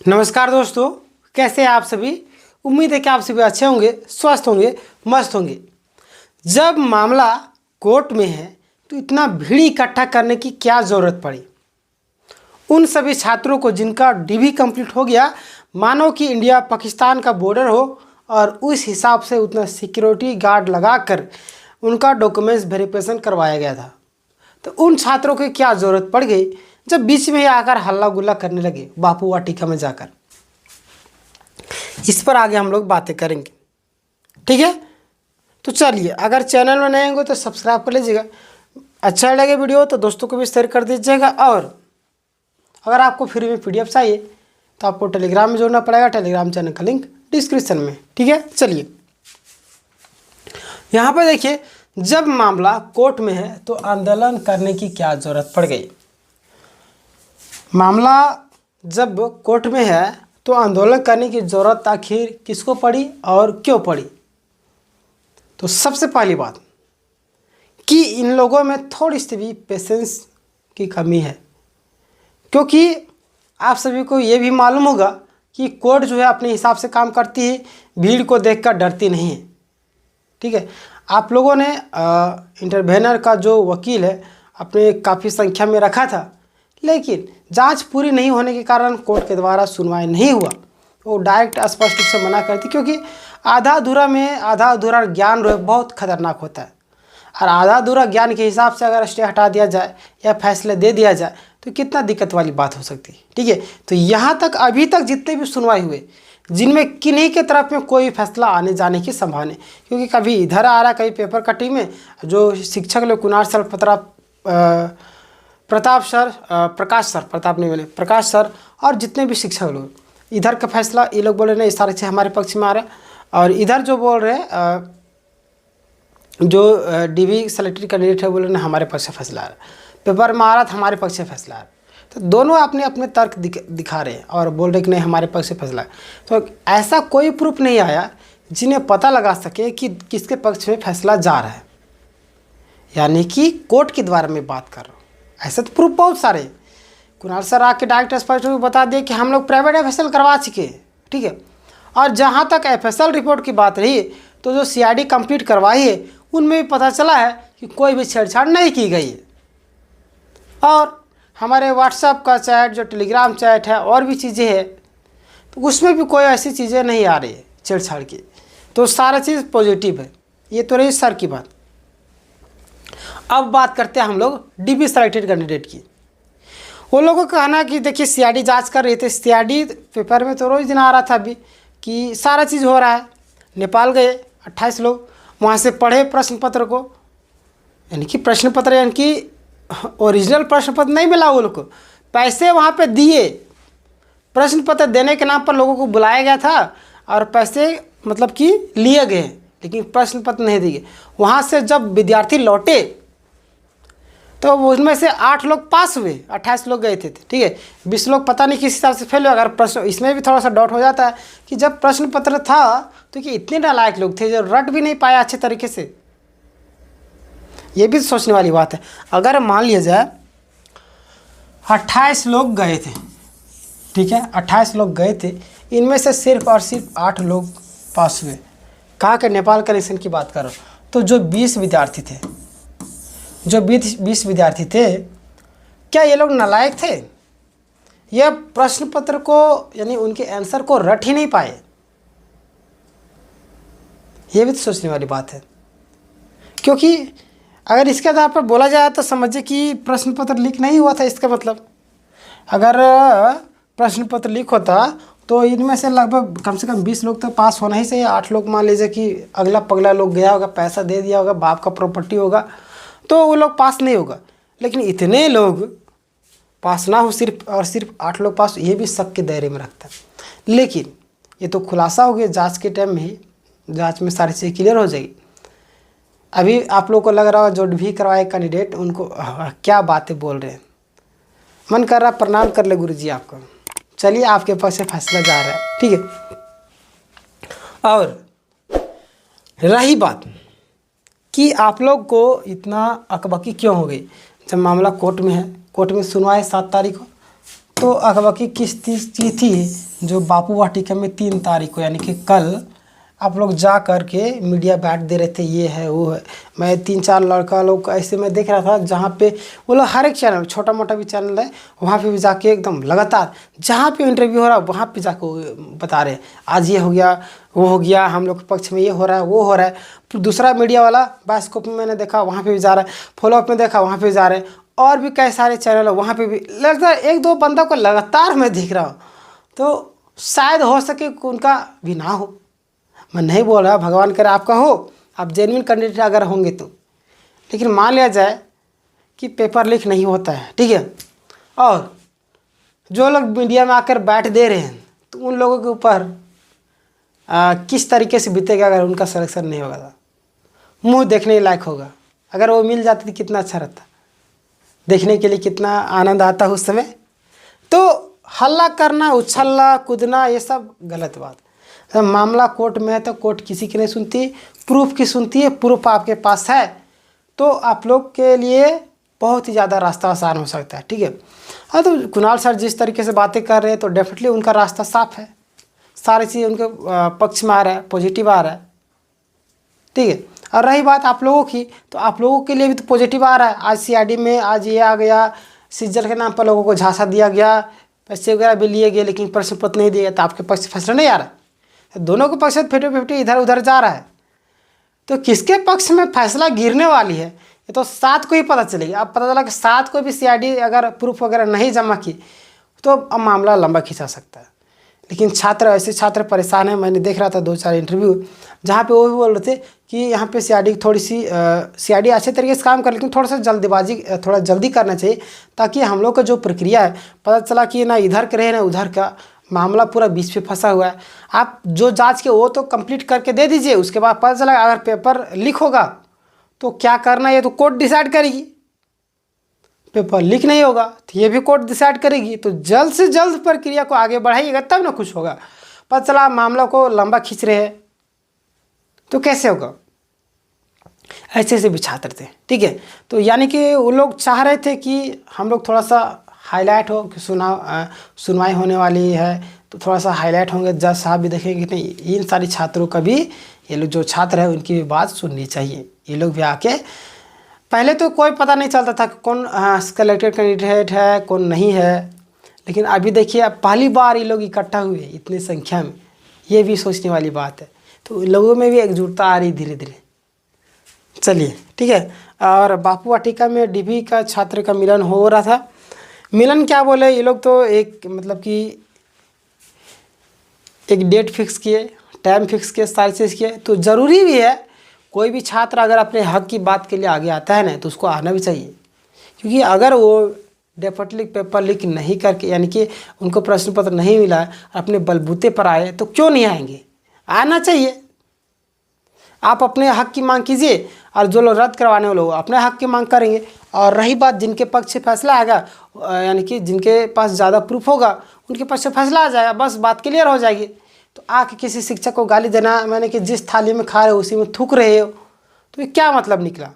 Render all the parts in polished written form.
नमस्कार दोस्तों, कैसे हैं आप सभी। उम्मीद है कि आप सभी अच्छे होंगे, स्वस्थ होंगे, मस्त होंगे। जब मामला कोर्ट में है तो इतना भीड़ इकट्ठा करने की क्या ज़रूरत पड़ी। उन सभी छात्रों को जिनका डीवी कंप्लीट हो गया, मानो कि इंडिया पाकिस्तान का बॉर्डर हो और उस हिसाब से उतना सिक्योरिटी गार्ड लगाकर उनका डॉक्यूमेंट्स वेरिफिकेशन करवाया गया था। तो उन छात्रों की क्या ज़रूरत पड़ गई जब बीच में ही आकर हल्ला गुल्ला करने लगे बापू वाटिका में जाकर। इस पर आगे हम लोग बातें करेंगे, ठीक है। तो चलिए, अगर चैनल में नए होंगे तो सब्सक्राइब कर लीजिएगा, अच्छा लगे वीडियो तो दोस्तों को भी शेयर कर दीजिएगा। और अगर आपको फ्री में PDF चाहिए तो आपको टेलीग्राम में जोड़ना पड़ेगा। टेलीग्राम चैनल का लिंक डिस्क्रिप्शन में, ठीक है। चलिए, यहाँ पर देखिए, जब मामला कोर्ट में है तो आंदोलन करने की क्या ज़रूरत पड़ गई। मामला जब कोर्ट में है तो आंदोलन करने की ज़रूरत आखिर किसको पड़ी और क्यों पड़ी। तो सबसे पहली बात कि इन लोगों में थोड़ी सी भी पेशेंस की कमी है, क्योंकि आप सभी को ये भी मालूम होगा कि कोर्ट जो है अपने हिसाब से काम करती है, भीड़ को देखकर डरती नहीं है, ठीक है। आप लोगों ने इंटरवेनर का जो वकील है अपने काफ़ी संख्या में रखा था, लेकिन जांच पूरी नहीं होने के कारण कोर्ट के द्वारा सुनवाई नहीं हुआ। वो डायरेक्ट स्पष्ट रूप से मना करती, क्योंकि आधा अधूरा में आधा अधूरा ज्ञान बहुत खतरनाक होता है। और आधा अधूरा ज्ञान के हिसाब से अगर स्टे हटा दिया जाए या फैसले दे दिया जाए तो कितना दिक्कत वाली बात हो सकती है, ठीक है। तो यहाँ तक अभी तक जितने भी सुनवाई हुए, जिनमें किन्हीं के तरफ में कोई फैसला आने जाने की संभावना, क्योंकि कभी इधर आ रहा, कभी पेपर कटी में जो शिक्षक लोग कुणाल सर, प्रताप सर, प्रकाश सर, प्रताप नहीं बोले, प्रकाश सर और जितने भी शिक्षक लोग, इधर का फैसला ये लोग बोल रहे हैं इस तारीख से हमारे पक्ष में आ रहा है, और इधर जो बोल रहे हैं जो डीवी सेलेक्टेड कैंडिडेट है बोल रहे हैं हमारे पक्ष से फैसला आ रहा है, पेपर में आ रहा था हमारे पक्ष से फैसला आ रहा है। तो दोनों अपने अपने तर्क दिखा रहे हैं और बोल रहे कि नहीं हमारे पक्ष से फैसला है। तो ऐसा कोई प्रूफ नहीं आया जिन्हें पता लगा सके कि किसके पक्ष में फैसला जा रहा है, यानी कि कोर्ट के द्वारा मैं बात कर रहा हूँ। ऐसे तो प्रूफ बहुत सारे, कुणाल सर आके डायरेक्ट स्पष्ट बता दिए कि हम लोग प्राइवेट FSL करवा चुके, ठीक है। और जहाँ तक FSL रिपोर्ट की बात रही तो जो CID कंप्लीट करवाई है उनमें भी पता चला है कि कोई भी छेड़छाड़ नहीं की गई है। और हमारे WhatsApp का चैट, जो टेलीग्राम चैट है और भी चीज़ें हैं, तो उसमें भी कोई ऐसी चीज़ें नहीं आ रही है छेड़छाड़ की। तो सारा चीज़ पॉजिटिव है। ये तो रही सर की बात। अब बात करते हैं हम लोग डीवी सेलेक्टेड कैंडिडेट की। वो लोगों का कहना कि देखिए CID जांच कर रहे थे, CID पेपर में तो रोज़ दिन आ रहा था अभी कि सारा चीज़ हो रहा है। नेपाल गए 28 लोग, वहाँ से पढ़े प्रश्न पत्र को, यानी कि प्रश्न पत्र, यानी कि ओरिजिनल प्रश्न पत्र नहीं मिला वो लोग को, पैसे वहाँ पे दिए, प्रश्न पत्र देने के नाम पर लोगों को बुलाया गया था और पैसे मतलब कि लिए गए, लेकिन प्रश्न पत्र नहीं दिए। वहाँ से जब विद्यार्थी लौटे तो उनमें से 8 लोग पास हुए, 28 लोग गए थे, ठीक है। 20 लोग पता नहीं किस हिसाब से फेल हुए। अगर प्रश्न, इसमें भी थोड़ा सा डाउट हो जाता है कि जब प्रश्न पत्र था तो कि इतने नालायक लोग थे जो रट भी नहीं पाया अच्छे तरीके से। ये भी सोचने वाली बात है। अगर मान लिया जाए 28 लोग गए थे, ठीक है, 28 लोग गए थे, इनमें से सिर्फ और सिर्फ 8 लोग पास हुए। कहाँ के? नेपाल कनेक्शन की बात कर रहा हूँ। तो जो 20 विद्यार्थी थे, जो 20 विद्यार्थी थे, क्या ये लोग नालायक थे? यह प्रश्न पत्र को, यानी उनके आंसर को रट ही नहीं पाए। ये भी तो सोचने वाली बात है, क्योंकि अगर इसके आधार पर बोला जाए तो समझिए कि प्रश्न पत्र लीक नहीं हुआ था। इसका मतलब अगर प्रश्न पत्र लीक होता तो इनमें से लगभग कम से कम 20 लोग तो पास होना ही चाहिए। 8 लोग मान लीजिए कि अगला पगला लोग गया होगा, पैसा दे दिया होगा, बाप का प्रॉपर्टी होगा, तो वो लोग पास नहीं होगा। लेकिन इतने लोग पास ना हो, सिर्फ और सिर्फ 8 लोग पास, ये भी शक के दायरे में रखता है। लेकिन ये तो खुलासा हो गया जाँच के टाइम में ही, जाँच में सारी चीज़ें क्लियर हो जाएगी। अभी आप लोगों को लग रहा है जो भी करवाए कैंडिडेट उनको क्या बातें बोल रहे हैं, मन कर रहा प्रणाम कर ले गुरुजी आपको। चलिए, आपके पास से फैसला जा रहा है, ठीक है। और रही बात कि आप लोग को इतना अकबकी क्यों हो गई। जब मामला कोर्ट में है, कोर्ट में सुनवाई 7 तारीख को, तो अकबकी किस चीज़ थी जो बापू वाटिका में 3 तारीख को यानी कि कल आप लोग जा कर के मीडिया बैठ दे रहे थे, ये है वो है। मैं 3-4 लड़का लोग ऐसे मैं देख रहा था जहाँ पे वो लोग हर एक चैनल, छोटा मोटा भी चैनल है, वहाँ पे भी जाके एकदम लगातार जहाँ पे इंटरव्यू हो रहा है वहाँ पे जाके बता रहे आज ये हो गया वो हो गया, हम लोग के पक्ष में ये हो रहा है वो हो रहा है। फिर दूसरा मीडिया वाला बायोस्कोप में मैंने देखा वहाँ पर भी जा रहा है, फॉलोअप में देखा वहाँ पर जा रहे हैं, और भी कई सारे चैनल है वहाँ पर भी लगता 1-2 बंदा को लगातार मैं दिख रहा हूँ। तो शायद हो सके उनका भी ना हो, मैं नहीं बोल रहा, भगवान करे आपका हो, आप जेन्युइन कैंडिडेट अगर होंगे तो। लेकिन मान लिया जाए कि पेपर लीक नहीं होता है, ठीक है, और जो लोग मीडिया में आकर बैठ दे रहे हैं तो उन लोगों के ऊपर किस तरीके से बीतेगा अगर उनका सिलेक्शन नहीं होगा तो। मुँह देखने लायक होगा, अगर वो मिल जाती तो कितना अच्छा रहता, देखने के लिए कितना आनंद आता उस समय। तो हल्ला करना, उछलना कूदना ये सब गलत बात। जब मामला कोर्ट में है तो कोर्ट किसी की नहीं सुनती, प्रूफ की सुनती है। प्रूफ आपके पास है तो आप लोग के लिए बहुत ही ज़्यादा रास्ता आसान हो सकता है, ठीक है। हाँ, तो कुणाल सर जिस तरीके से बातें कर रहे हैं तो डेफिनेटली उनका रास्ता साफ है, सारी चीज़ उनके पक्ष में आ रहा है, पॉजिटिव आ रहा है, ठीक है। और रही बात आप लोगों की, तो आप लोगों के लिए भी तो पॉजिटिव आ रहा है। आज CID में आज ये आ गया, सीजल के नाम पर लोगों को झांसा दिया गया, पैसे वगैरह भी लिए गए, लेकिन प्रश्न पत्र नहीं दिया, तो आपके पक्ष से फैसला नहीं आ रहा है। दोनों के पक्ष से 50-50 इधर उधर जा रहा है, तो किसके पक्ष में फैसला गिरने वाली है ये तो 7 को ही पता चलेगी। अब पता चला कि 7 को भी CID अगर प्रूफ वगैरह नहीं जमा की तो अब मामला लंबा खिंचा सकता है। लेकिन छात्र, ऐसे छात्र परेशान हैं। मैंने देख रहा था 2-4 इंटरव्यू जहाँ पे वो भी बोल रहे थे कि यहाँ पे CID थोड़ी सी CID अच्छे तरीके से काम कर, लेकिन थोड़ा सा जल्दबाजी, थोड़ा जल्दी करना चाहिए, ताकि हम लोग का जो प्रक्रिया है पता चला कि ना इधर का रहे ना उधर का, मामला पूरा बीच पे फंसा हुआ है। आप जो जांच के वो तो कंप्लीट करके दे दीजिए, उसके बाद पता चला अगर पेपर लीक होगा तो क्या करना है ये तो कोर्ट डिसाइड करेगी। पेपर लीक नहीं होगा तो ये भी कोर्ट डिसाइड करेगी। तो जल्द से जल्द प्रक्रिया को आगे बढ़ाइएगा तब ना कुछ होगा। पता चला मामला को लंबा खींच रहे हैं तो कैसे होगा। ऐसे भी छात्र थे, ठीक है। तो यानी कि वो लोग चाह रहे थे कि हम लोग थोड़ा सा हाईलाइट हो कि सुनवाई होने वाली है तो थोड़ा सा हाईलाइट होंगे, जज साहब भी देखेंगे कि नहीं इन सारी छात्रों का भी, ये लोग जो छात्र है उनकी भी बात सुननी चाहिए। ये लोग भी आके, पहले तो कोई पता नहीं चलता था कि कौन सिलेक्टेड कैंडिडेट है कौन नहीं है, लेकिन अभी देखिए अब पहली बार ये लोग इकट्ठा हुए इतनी संख्या में, ये भी सोचने वाली बात है। तो लोगों में भी एकजुटता आ रही धीरे धीरे। चलिए ठीक है। और बापू वाटिका में DB का छात्र का मिलन हो रहा था। मिलन क्या बोले ये लोग, तो एक मतलब कि एक डेट फिक्स किए, टाइम फिक्स किए, सारी चीज़ किए। तो ज़रूरी भी है कोई भी छात्र अगर अपने हक की बात के लिए आगे आता है ना तो उसको आना भी चाहिए, क्योंकि अगर वो डेफिनेटली पेपर लीक नहीं करके, यानी कि उनको प्रश्न पत्र नहीं मिला है, अपने बलबूते पर आए तो क्यों नहीं आएंगे, आना चाहिए। आप अपने हक की मांग कीजिए और जो लोग रद्द करवाने वाले लोग अपने हक की मांग करेंगे। और रही बात जिनके पक्ष से फैसला आएगा, यानी कि जिनके पास ज़्यादा प्रूफ होगा उनके पक्ष से फैसला आ जाएगा, बस बात क्लियर हो जाएगी। तो आके किसी शिक्षक को गाली देना, मैंने कि जिस थाली में खा रहे हो उसी में थूक रहे हो, तो ये क्या मतलब निकला।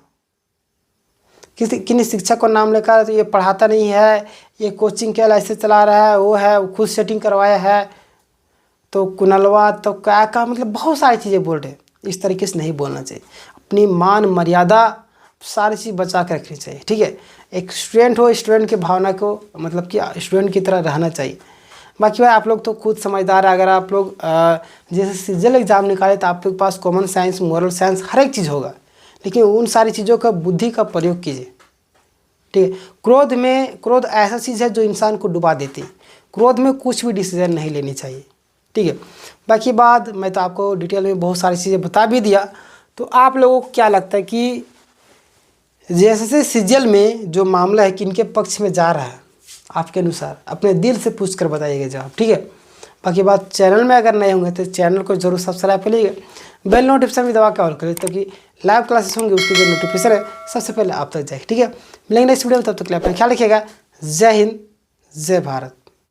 किसी शिक्षक को नाम लेकर तो ये पढ़ाता नहीं है, ये कोचिंग के ऐसे चला रहा है, वो है वो खुद सेटिंग करवाया है, तो कुनलवा तो क्या का, मतलब बहुत सारी चीज़ें बोल रहे। इस तरीके से नहीं बोलना चाहिए। अपनी मान मर्यादा सारी चीज़ बचा कर रखनी चाहिए, ठीक है। एक स्टूडेंट हो, स्टूडेंट की भावना को मतलब कि स्टूडेंट की तरह रहना चाहिए। बाकी भाई आप लोग तो खुद समझदार है। अगर आप लोग जैसे सीजल एग्ज़ाम निकाले तो आप लोग के पास कॉमन साइंस, मोरल साइंस हर एक चीज़ होगा, लेकिन उन सारी चीज़ों का बुद्धि का प्रयोग कीजिए, ठीक है। क्रोध ऐसा चीज़ है जो इंसान को डुबा देती है। क्रोध में कुछ भी डिसीजन नहीं लेनी चाहिए, ठीक है। बाकी बात मैं तो आपको डिटेल में बहुत सारी चीज़ें बता भी दिया। तो आप लोगों को क्या लगता है कि जैसे सीजल में जो मामला है किनके पक्ष में जा रहा है, आपके अनुसार अपने दिल से पूछ कर बताइएगा जवाब, ठीक है। बाकी बात, चैनल में अगर नए होंगे तो चैनल को जरूर सब्सक्राइब करिएगा, बेल नोटिफिकेशन भी दबा के ऑल करिए, ताकि लाइव क्लासेस होंगे उसकी जो नोटिफिकेशन है सबसे पहले आप तक जाए, ठीक है। मिलेंगे नेक्स्ट वीडियो में, तब तक के लिए अपना ख्याल रखिएगा। जय हिंद, जय भारत।